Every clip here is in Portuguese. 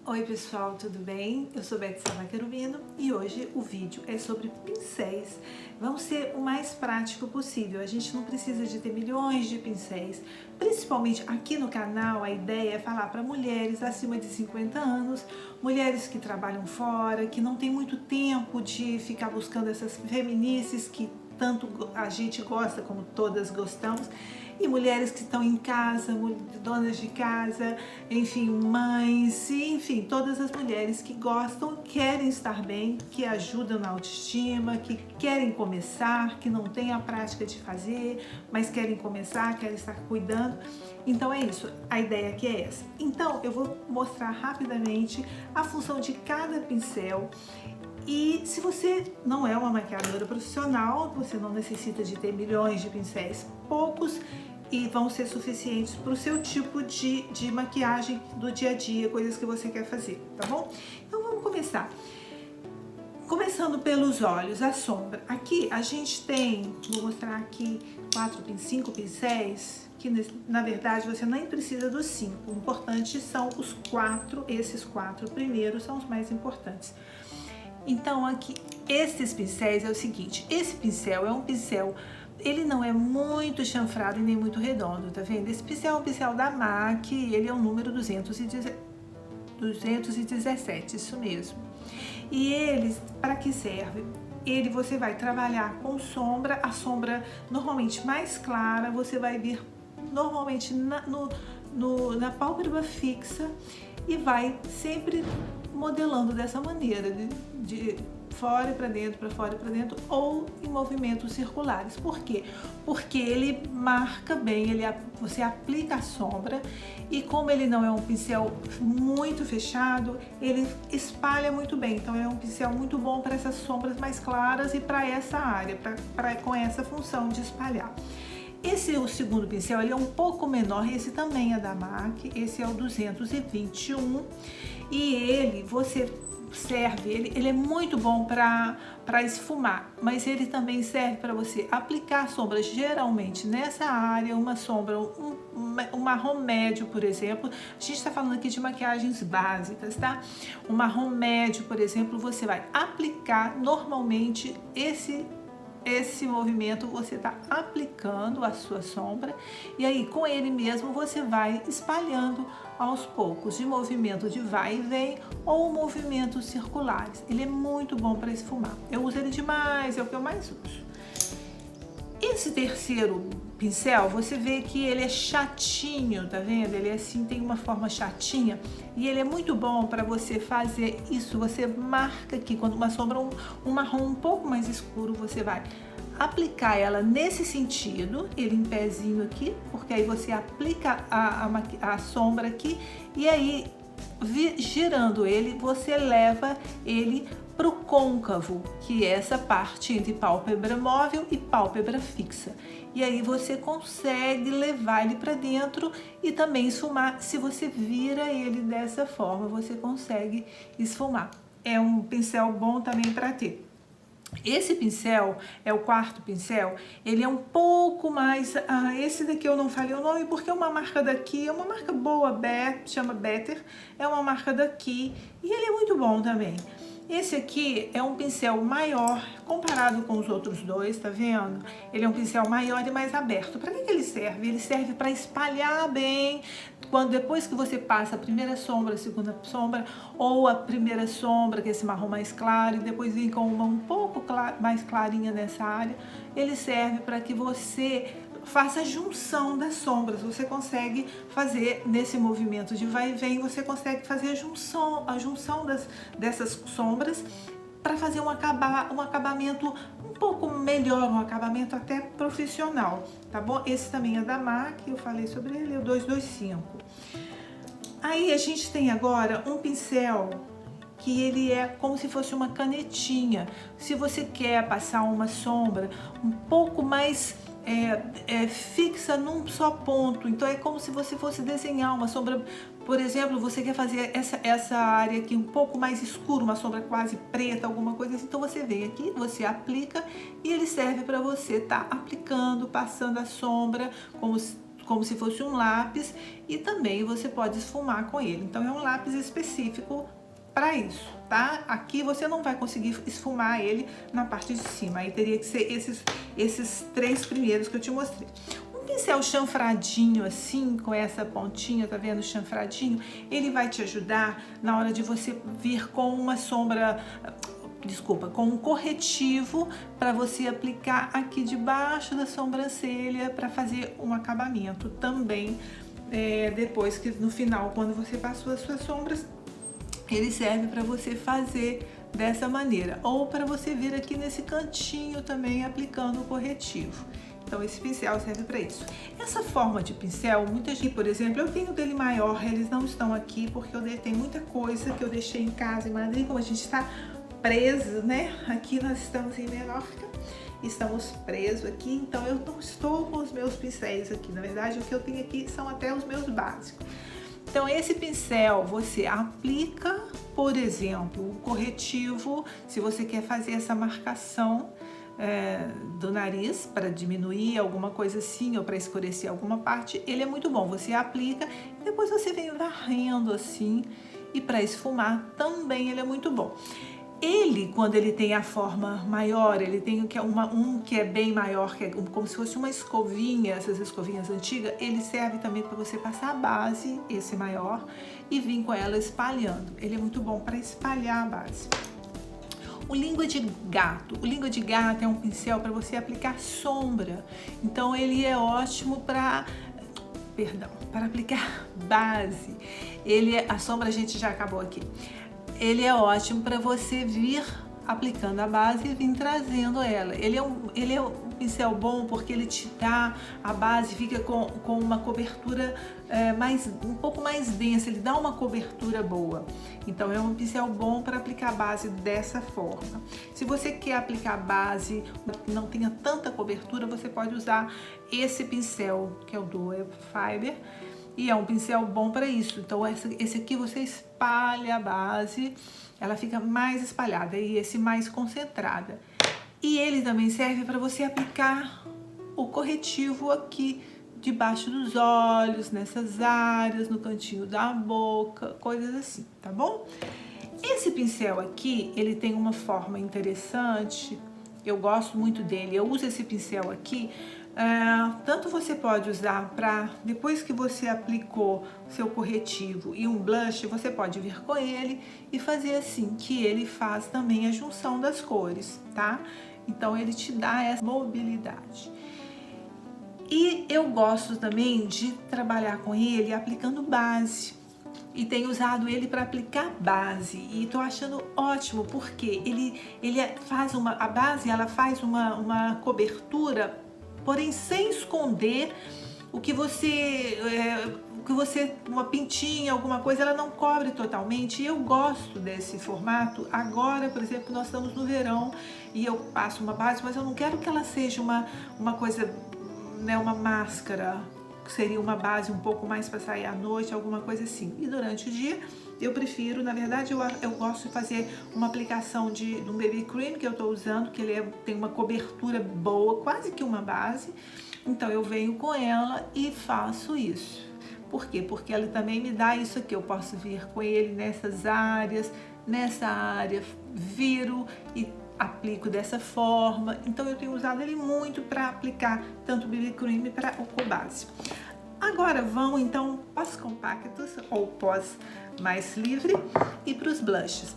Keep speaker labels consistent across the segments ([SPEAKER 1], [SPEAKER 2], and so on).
[SPEAKER 1] Oi pessoal, tudo bem? Eu sou Beth Querubino e hoje o vídeo é sobre pincéis. Vamos ser o mais prático possível, a gente não precisa de ter milhões de pincéis. Principalmente aqui no canal, a ideia é falar para mulheres acima de 50 anos, mulheres que trabalham fora, que não tem muito tempo de ficar buscando essas feminices que tanto a gente gosta, como todas gostamos, e mulheres que estão em casa, donas de casa, enfim, mães, enfim, todas as mulheres que gostam, querem estar bem, que ajudam na autoestima, que querem começar, que não têm a prática de fazer, mas querem começar, querem estar cuidando. Então é isso, a ideia aqui é essa. Então eu vou mostrar rapidamente a função de cada pincel. E se você não é uma maquiadora profissional, você não necessita de ter milhões de pincéis, poucos e vão ser suficientes para o seu tipo de maquiagem do dia a dia, coisas que você quer fazer, tá bom? Então vamos começar. Começando pelos olhos, a sombra. Aqui a gente tem, vou mostrar aqui 5 pincéis, que na verdade você nem precisa dos 5. O importante são os 4, esses 4 primeiros são os mais importantes. Então aqui, esses pincéis é o seguinte, esse pincel é um pincel, ele não é muito chanfrado e nem muito redondo, tá vendo? Esse pincel é um pincel da MAC, ele é o número 217, isso mesmo. E eles, para que serve? Você vai trabalhar com sombra, a sombra normalmente mais clara, você vai vir normalmente na pálpebra fixa e vai sempre modelando dessa maneira, de fora para dentro, para fora para dentro, ou em movimentos circulares. Por quê? Porque ele marca bem, você aplica a sombra e como ele não é um pincel muito fechado, ele espalha muito bem. Então é um pincel muito bom para essas sombras mais claras e para essa área, com essa função de espalhar. Esse, o segundo pincel, ele é um pouco menor, esse também é da MAC, esse é o 221 e ele é muito bom para esfumar, mas ele também serve para você aplicar sombras geralmente nessa área, uma sombra, um marrom médio, por exemplo. A gente está falando aqui de maquiagens básicas, tá? Um marrom médio, por exemplo, você vai aplicar normalmente esse movimento, você está aplicando a sua sombra e aí com ele mesmo você vai espalhando aos poucos, de movimento de vai e vem ou movimentos circulares. Ele é muito bom para esfumar, eu uso ele demais, é o que eu mais uso. Esse terceiro pincel, você vê que ele é chatinho, tá vendo? Ele é assim, tem uma forma chatinha e ele é muito bom para você fazer isso. Você marca aqui, quando uma sombra, um marrom um pouco mais escuro, você vai aplicar ela nesse sentido, ele em pezinho aqui, porque aí você aplica a sombra aqui e aí girando ele, você leva ele para o côncavo, que é essa parte entre pálpebra móvel e pálpebra fixa. E aí você consegue levar ele para dentro e também esfumar. Se você vira ele dessa forma, você consegue esfumar. É um pincel bom também para ter. Esse pincel é o quarto pincel, ele é um pouco mais, esse daqui eu não falei o nome porque é uma marca daqui, é uma marca boa, chama Better, é uma marca daqui e ele é muito bom também. Esse aqui é um pincel maior comparado com os outros dois, tá vendo? Ele é um pincel maior e mais aberto. Para que ele serve? Ele serve para espalhar bem, depois que você passa a primeira sombra, a segunda sombra, ou a primeira sombra, que é esse marrom mais claro, e depois vem com uma um pouco mais clarinha nessa área, ele serve para que você faça a junção das sombras. Você consegue fazer nesse movimento de vai e vem, você consegue fazer a junção dessas sombras para fazer um acabamento um pouco melhor, um acabamento até profissional, tá bom? Esse também é da MAC, eu falei sobre ele, o 225. Aí a gente tem agora um pincel que ele é como se fosse uma canetinha. Se você quer passar uma sombra um pouco mais fixa num só ponto, então é como se você fosse desenhar uma sombra. Por exemplo, você quer fazer essa área aqui um pouco mais escura, uma sombra quase preta, alguma coisa assim, então você vem aqui, você aplica e ele serve para você estar aplicando, passando a sombra como se fosse um lápis, e também você pode esfumar com ele. Então é um lápis específico para isso, tá? Aqui você não vai conseguir esfumar ele na parte de cima, aí teria que ser esses 3 primeiros que eu te mostrei. Um pincel chanfradinho assim, com essa pontinha, tá vendo, chanfradinho? Ele vai te ajudar na hora de você vir com uma sombra, desculpa, com um corretivo para você aplicar aqui debaixo da sobrancelha para fazer um acabamento também, depois que no final, quando você passou as suas sombras, ele serve para você fazer dessa maneira, ou para você vir aqui nesse cantinho também aplicando o corretivo. Então esse pincel serve para isso. Essa forma de pincel, muita gente, por exemplo, eu tenho dele maior, eles não estão aqui porque tem muita coisa que eu deixei em casa em Madrid, como a gente está preso, né? Aqui nós estamos em Menorca, estamos presos aqui, então eu não estou com os meus pincéis aqui. Na verdade, o que eu tenho aqui são até os meus básicos. Então esse pincel você aplica, por exemplo, o corretivo, se você quer fazer essa marcação do nariz para diminuir alguma coisa assim ou para escurecer alguma parte, ele é muito bom. Você aplica e depois você vem varrendo assim, e para esfumar também ele é muito bom. Ele, quando ele tem a forma maior, ele tem um que é bem maior, que é como se fosse uma escovinha, essas escovinhas antigas, ele serve também para você passar a base, esse maior, e vir com ela espalhando. Ele é muito bom para espalhar a base. O língua de gato. O língua de gato é um pincel para você aplicar sombra. Então ele é ótimo para aplicar base. A sombra a gente já acabou aqui. Ele é ótimo para você vir aplicando a base e vir trazendo ela. Ele é um pincel bom porque ele te dá, a base fica com uma cobertura um pouco mais densa, ele dá uma cobertura boa. Então é um pincel bom para aplicar a base dessa forma. Se você quer aplicar a base, não tenha tanta cobertura, você pode usar esse pincel, que é o Dual Fiber, e é um pincel bom para isso. Então esse aqui você espalha a base, ela fica mais espalhada, e esse mais concentrada. E ele também serve para você aplicar o corretivo aqui debaixo dos olhos, nessas áreas, no cantinho da boca, coisas assim, tá bom? Esse pincel aqui, ele tem uma forma interessante, eu gosto muito dele, eu uso esse pincel aqui. Tanto você pode usar para, depois que você aplicou seu corretivo e um blush, você pode vir com ele e fazer assim, que ele faz também a junção das cores, tá? Então ele te dá essa mobilidade. E eu gosto também de trabalhar com ele aplicando base. E tenho usado ele para aplicar base, e tô achando ótimo, porque a base ela faz uma cobertura, porém sem esconder uma pintinha, alguma coisa, ela não cobre totalmente. E eu gosto desse formato. Agora, por exemplo, nós estamos no verão e eu passo uma base, mas eu não quero que ela seja uma coisa, né, uma máscara, que seria uma base um pouco mais para sair à noite, alguma coisa assim. E durante o dia eu prefiro, na verdade, eu gosto de fazer uma aplicação de um BB Cream que eu estou usando, que ele tem uma cobertura boa, quase que uma base. Então eu venho com ela e faço isso. Por quê? Porque ela também me dá isso aqui. Eu posso vir com ele nessas áreas, nessa área, viro e aplico dessa forma. Então eu tenho usado ele muito para aplicar tanto o BB Cream para o base. Agora vamos então para os compactos ou pós mais livre e para os blushes.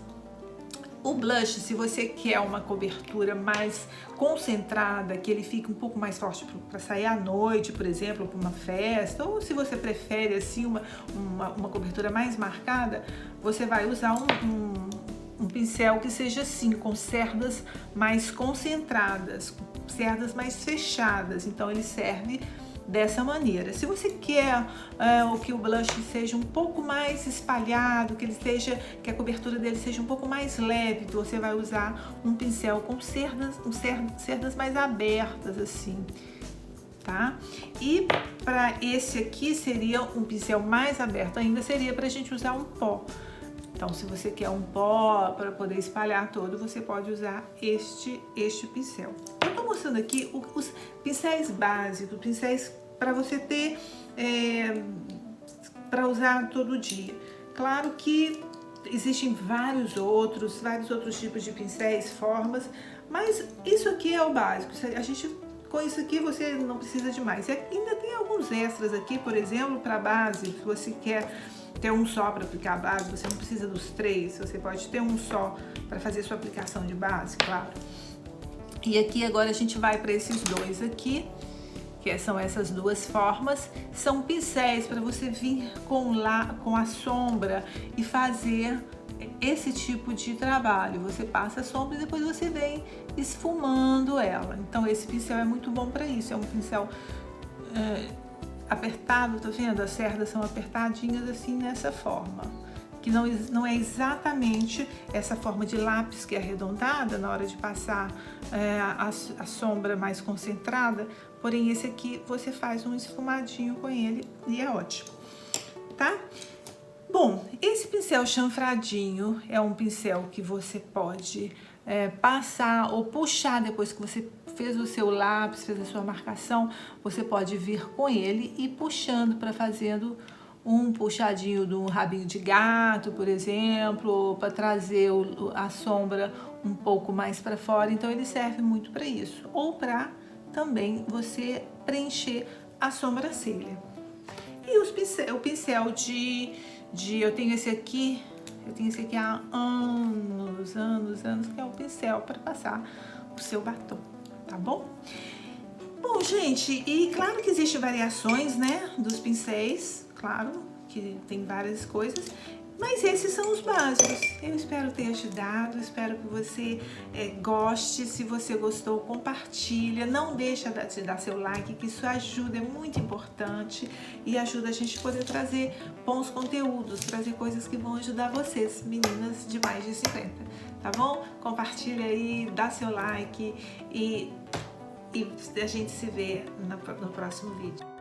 [SPEAKER 1] O blush, se você quer uma cobertura mais concentrada, que ele fique um pouco mais forte para sair à noite, por exemplo, para uma festa, ou se você prefere assim uma cobertura mais marcada, você vai usar um pincel que seja assim, com cerdas mais concentradas, com cerdas mais fechadas. Então ele serve dessa maneira. Se você quer que o blush seja um pouco mais espalhado, que a cobertura dele seja um pouco mais leve, você vai usar um pincel com cerdas mais abertas assim, tá? E para esse aqui seria um pincel mais aberto ainda, seria para a gente usar um pó. Então, se você quer um pó para poder espalhar todo, você pode usar este pincel. Eu estou mostrando aqui os pincéis básicos, pincéis para você ter para usar todo dia. Claro que existem vários outros tipos de pincéis, formas, mas isso aqui é o básico. Com isso aqui você não precisa de mais. E ainda tem alguns extras aqui, por exemplo, para base. Se você quer ter um só para aplicar a base, você não precisa dos 3. Você pode ter um só para fazer sua aplicação de base, claro. E aqui agora a gente vai para esses dois aqui, que são essas duas formas. São pincéis para você vir com a sombra e fazer esse tipo de trabalho. Você passa a sombra e depois você vem esfumando ela. Então esse pincel é muito bom para isso. É um pincel apertado, tá vendo? As cerdas são apertadinhas assim nessa forma, que não é exatamente essa forma de lápis que é arredondada na hora de passar a sombra mais concentrada, porém esse aqui você faz um esfumadinho com ele e é ótimo, tá? Bom, esse pincel chanfradinho é um pincel que você pode passar ou puxar depois que você fez o seu lápis, fez a sua marcação, você pode vir com ele e puxando para fazendo um puxadinho do rabinho de gato, por exemplo, para trazer a sombra um pouco mais para fora. Então ele serve muito para isso, ou para também você preencher a sobrancelha. E o pincel eu tenho esse aqui há anos, que é o pincel para passar o seu batom, tá bom? Bom, gente, e claro que existem variações, né, dos pincéis, claro que tem várias coisas, mas esses são os básicos. Eu espero ter ajudado, espero que você goste. Se você gostou, compartilha, não deixa de dar seu like, que isso ajuda, é muito importante e ajuda a gente a poder trazer bons conteúdos, trazer coisas que vão ajudar vocês, meninas de mais de 50, tá bom? Compartilha aí, dá seu like e a gente se vê no próximo vídeo.